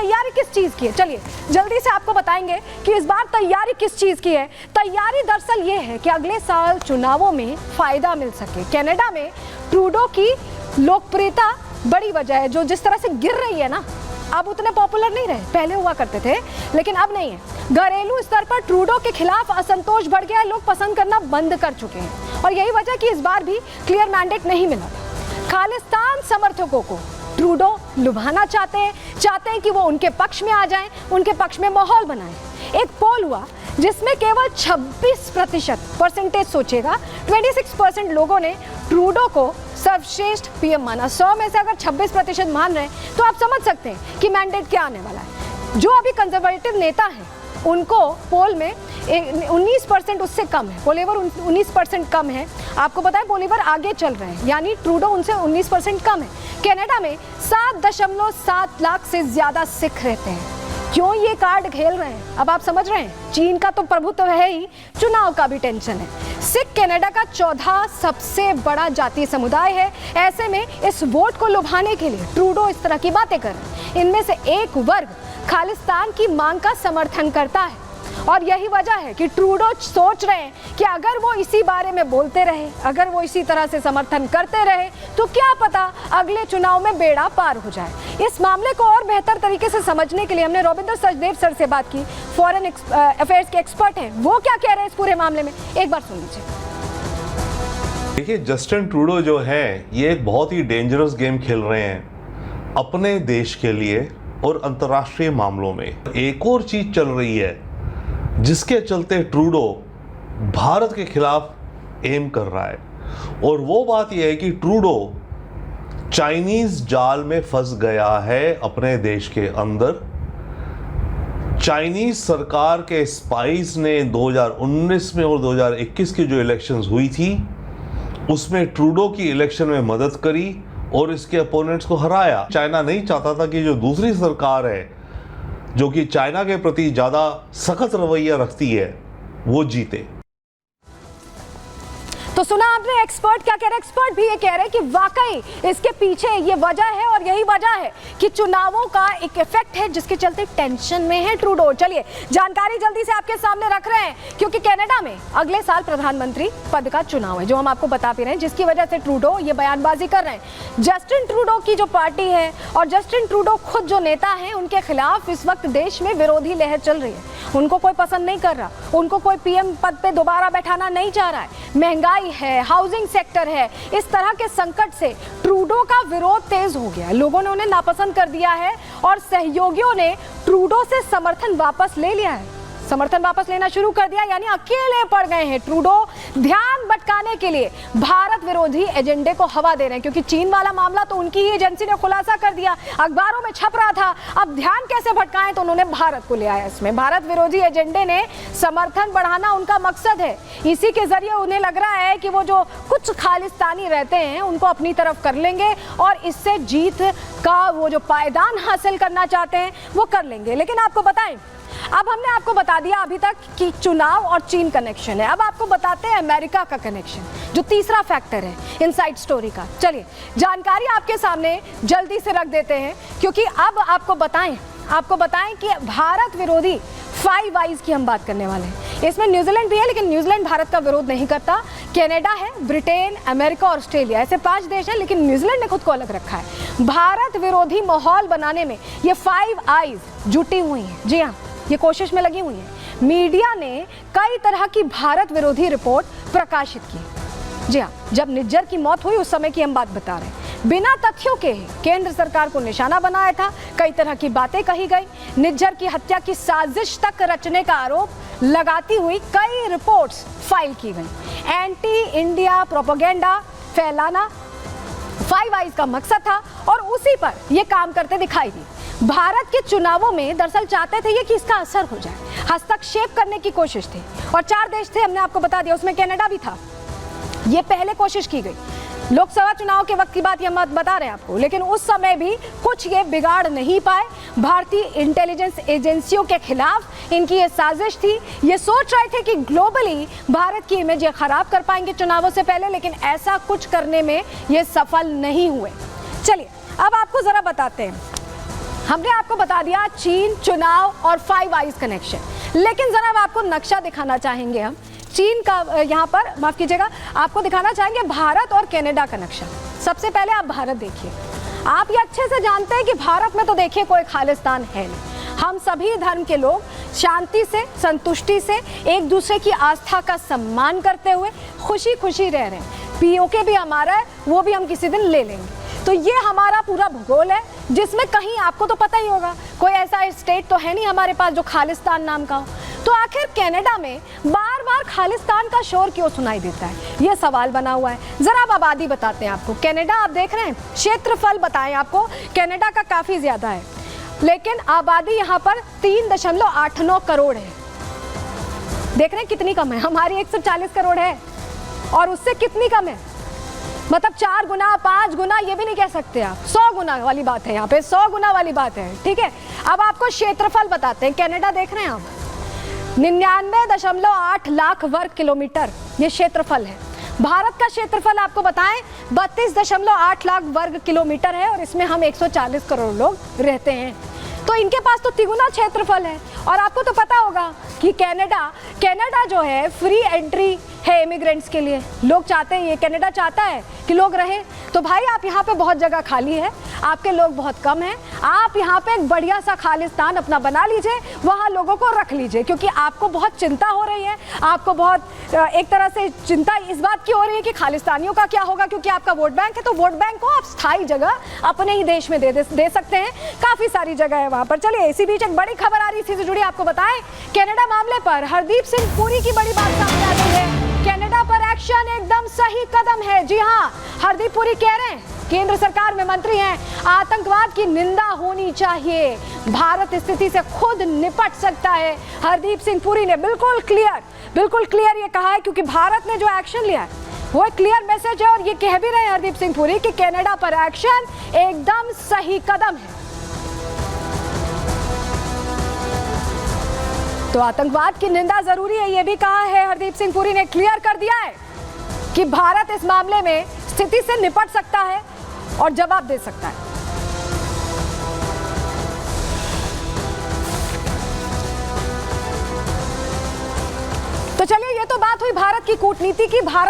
तैयारी किस चीज की है, चलिए जल्दी से आपको बताएंगे कि इस बार तैयारी किस चीज की है। तैयारी दरअसल ये है कि अगले साल चुनावों में फायदा मिल सके। कनाडा में ट्रूडो की लोकप्रियता बड़ी वजह है, जो जिस तरह से गिर रही है ना, अब उतने पॉपुलर नहीं रहे, पहले हुआ करते थे लेकिन अब नहीं है। घरेलू स्तर पर ट्रूडो के खिलाफ असंतोष बढ़ गया है, लोग पसंद करना बंद कर चुके हैं और यही वजह कि इस बार भी क्लियर मैंडेट नहीं मिला। खालिस्तान समर्थकों को ट्रूडो लुभाना चाहते हैं कि वो उनके पक्ष में आ जाएं, उनके पक्ष में माहौल बनाएं। एक पोल हुआ जिसमें केवल 26% परसेंटेज सोचेगा, 26% लोगों ने ट्रूडो को सर्वश्रेष्ठ पीएम माना। 100 में से अगर 26% मान रहे हैं तो आप समझ सकते हैं कि मैंडेट क्या आने वाला है। जो अभी कंजर्वेटिव नेता हैं उनको पोल में 19% उससे कम है, पोलिवर 19% कम है। आपको पता है पोलिवर आगे चल रहे हैं, यानी ट्रूडो उनसे 19% कम है। कनाडा में 7.7 लाख से ज्यादा सिख रहते हैं। क्यों ये कार्ड खेल रहे हैं, अब आप समझ रहे हैं। चीन का तो प्रभुत्व है ही, चुनाव का भी टेंशन है। सिख कनाडा का 14 सबसे बड़ा जातीय समुदाय है। ऐसे में इस वोट को लुभाने के लिए ट्रूडो इस तरह की बातें कर रहे हैं। इनमें से एक वर्ग खालिस्तान की मांग का समर्थन करता है और यही वजह है कि ट्रूडो सोच रहे हैं कि अगर वो इसी बारे में बोलते रहे, अगर वो इसी तरह से समर्थन करते रहे तो क्या पता अगले चुनाव में बेड़ा पार हो जाए। इस मामले को और बेहतर तरीके से समझने के लिए हमने रविंद्र सचदेव सर से बात की, फॉरेन अफेयर्स के एक्सपर्ट हैं। वो क्या कह रहे हैं इस पूरे मामले में, एक बार सुन लीजिए। देखिए, जस्टिन ट्रूडो जो है ये एक बहुत ही डेंजरस गेम खेल रहे हैं अपने देश के लिए और अंतर्राष्ट्रीय मामलों में। एक और चीज चल रही है जिसके चलते ट्रूडो भारत के खिलाफ एम कर रहा है, और वो बात यह है कि ट्रूडो चाइनीज जाल में फंस गया है अपने देश के अंदर। चाइनीज सरकार के स्पाइस ने 2019 में और 2021 की जो इलेक्शंस हुई थी उसमें ट्रूडो की इलेक्शन में मदद करी और इसके अपोनेंट्स को हराया। चाइना नहीं चाहता था कि जो दूसरी सरकार है जो कि चाइना के प्रति ज्यादा सख्त रवैया रखती है वो जीते। तो सुना आपने एक्सपर्ट क्या कह रहे हैं। एक्सपर्ट भी ये कह रहे हैं कि वाकई इसके पीछे ये वजह है और यही वजह है कि चुनावों का एक इफेक्ट है जिसके चलते टेंशन में है ट्रूडो। चलिए जानकारी जल्दी से आपके सामने रख रहे हैं क्योंकि कनाडा में अगले साल प्रधानमंत्री पद का चुनाव है, जो हम आपको बता भी रहे हैं, जिसकी वजह से ट्रूडो ये बयानबाजी कर रहे हैं। जस्टिन ट्रूडो की जो पार्टी है और जस्टिन ट्रूडो खुद जो नेता है उनके खिलाफ इस वक्त देश में विरोधी लहर चल रही है। उनको कोई पसंद नहीं कर रहा, उनको कोई पीएम पद पे दोबारा बैठाना नहीं चाह रहा है। महंगाई है, हाउसिंग सेक्टर है, इस तरह के संकट से ट्रूडो का विरोध तेज हो गया। लोगों ने उन्हें नापसंद कर दिया है और सहयोगियों ने ट्रूडो से समर्थन वापस ले लिया है, समर्थन वापस लेना शुरू कर दिया, यानी अकेले पड़ गए हैं। ट्रूडो ध्यान भटकाने के लिए भारत विरोधी एजेंडे को हवा दे रहे हैं क्योंकि चीन वाला मामला तो उनकी ही एजेंसी ने खुलासा कर दिया, अखबारों में छप रहा था। अब ध्यान कैसे भटकाएं तो उन्होंने भारत को ले आया। इसमें भारत विरोधी एजेंडे ने समर्थन बढ़ाना उनका मकसद है। इसी के जरिए उन्हें लग रहा है कि वो जो कुछ खालिस्तानी रहते हैं उनको अपनी तरफ कर लेंगे और इससे जीत का वो जो पायदान हासिल करना चाहते हैं वो कर लेंगे। लेकिन आपको बताएं, अब हमने आपको बता दिया अभी तक कि चुनाव और चीन कनेक्शन है, अब आपको बताते हैं अमेरिका का कनेक्शन, जो तीसरा फैक्टर है इनसाइड स्टोरी का। चलिए जानकारी आपके सामने जल्दी से रख देते हैं क्योंकि अब आपको बताएं कि भारत विरोधी 5 आईज की हम बात करने वाले हैं। इसमें न्यूजीलैंड भी है लेकिन न्यूजीलैंड भारत का विरोध नहीं करता। कनाडा है, ब्रिटेन, अमेरिका, ऑस्ट्रेलिया, ऐसे 5 देश हैं लेकिन न्यूजीलैंड ने खुद को अलग रखा है। भारत विरोधी माहौल बनाने में ये 5 आईज जुटी हुई हैं। जी हाँ, ये कोशिश में लगी हुई है। मीडिया ने कई तरह की भारत विरोधी रिपोर्ट प्रकाशित की। जी हाँ, जब निज्जर की मौत हुई उस समय की हम बात बता रहे हैं। बिना तथ्यों के केंद्र सरकार को निशाना बनाया था, कई तरह की बातें कही गई, निज्जर की हत्या की साजिश तक रचने का आरोप लगाती हुई कई रिपोर्ट्स फाइल की गई। एंटी इंडिया प्रोपेगेंडा फैलाना 5 आईज का मकसद था और उसी पर यह काम करते दिखाई दी। भारत के चुनावों में दरअसल चाहते थे ये कि इसका असर हो जाए, हस्तक्षेप करने की कोशिश थी और 4 देश थे, हमने आपको बता दिया, उसमें कनाडा भी था। ये पहले कोशिश की गई, लोकसभा चुनाव के वक्त की बात ये हम बता रहे हैं आपको, लेकिन उस समय भी कुछ ये बिगाड़ नहीं पाए। भारतीय इंटेलिजेंस एजेंसियों के खिलाफ इनकी ये साजिश थी। ये सोच रहे थे कि ग्लोबली भारत की इमेज ये खराब कर पाएंगे चुनावों से पहले, लेकिन ऐसा कुछ करने में ये सफल नहीं हुए। चलिए अब आपको जरा बताते हैं, हमने आपको बता दिया चीन, चुनाव और 5 आइज कनेक्शन, लेकिन जरा अब आपको नक्शा दिखाना चाहेंगे हम चीन का, यहाँ पर माफ कीजिएगा, आपको दिखाना चाहेंगे भारत और कनाडा का नक्शा। सबसे पहले आप भारत देखिए। आप ये अच्छे से जानते हैं कि भारत में तो देखिए कोई खालिस्तान है नहीं। हम सभी धर्म के लोग शांति से, संतुष्टि से, एक दूसरे की आस्था का सम्मान करते हुए खुशी खुशी रह रहे हैं। पीओके भी हमारा है, वो भी हम किसी दिन ले लेंगे। तो ये हमारा पूरा भूगोल है, जिसमें कहीं आपको तो पता ही होगा कोई ऐसा स्टेट तो है नहीं हमारे पास जो खालिस्तान नाम का हो। तो आखिर कनाडा में बार बार खालिस्तान का शोर क्यों सुनाई देता है, ये सवाल बना हुआ है। जरा अब आबादी बताते हैं आपको। कनाडा आप देख रहे हैं, क्षेत्रफल बताएं आपको, कनाडा का काफी ज्यादा है, लेकिन आबादी यहाँ पर 3.89 करोड़ है। देख रहे हैं कितनी कम है, हमारी 140 करोड़ है और उससे कितनी कम है, मतलब 4 गुना 5 गुना, ये भी नहीं कह सकते आप, 100 गुना वाली बात है, यहाँ पे 100 गुना वाली बात है। ठीक है, अब आपको क्षेत्रफल बताते हैं। कनाडा देख रहे हैं आप, 99.8 लाख वर्ग किलोमीटर ये क्षेत्रफल है। भारत का क्षेत्रफल आपको बताएं 32.8 लाख वर्ग किलोमीटर है और इसमें हम 140 करोड़ लोग रहते हैं। तो इनके पास तो तिगुना क्षेत्रफल है। और आपको तो पता होगा कि कनाडा जो है फ्री एंट्री है इमिग्रेंट्स के लिए। लोग चाहते हैं, ये कनाडा चाहता है कि लोग रहें। तो भाई आप यहाँ पे बहुत जगह खाली है, आपके लोग बहुत कम हैं, आप यहाँ पे एक बढ़िया सा खालिस्तान अपना बना लीजिए, वहाँ लोगों को रख लीजिए, क्योंकि आपको बहुत चिंता हो रही है, आपको बहुत एक तरह से चिंता इस बात की हो रही है कि खालिस्तानियों का क्या होगा, क्योंकि आपका वोट बैंक है। तो वोट बैंक को आप स्थायी जगह अपने ही देश में दे सकते हैं, काफ़ी सारी जगह है वहाँ पर। चलिए, इसी बीच एक बड़ी खबर आ रही थी से जुड़ी आपको बताएं, कनाडा मामले पर हरदीप सिंह पुरी की बड़ी बात सामने आ गई है। कनाडा पर एक्शन एकदम सही कदम है। जी हाँ, हरदीप पुरी कह रहे हैं, केंद्र सरकार में मंत्री हैं, आतंकवाद की निंदा होनी चाहिए, भारत स्थिति से खुद निपट सकता है। हरदीप सिंह पुरी ने बिल्कुल क्लियर ये कहा है, क्योंकि भारत ने जो एक्शन लिया है वो एक क्लियर मैसेज है। और ये कह भी रहे हैं हरदीप सिंह पुरी कि कनाडा पर एक्शन एकदम सही कदम है। तो आतंकवाद की निंदा जरूरी है, ये भी कहा है हरदीप सिंह पुरी ने, क्लियर कर दिया है कि भारत इस मामले में स्थिति से निपट सकता है और जवाब दे सकता है। तो चलिए, ये तो बात हुई भारत की कूटनीति की। भारत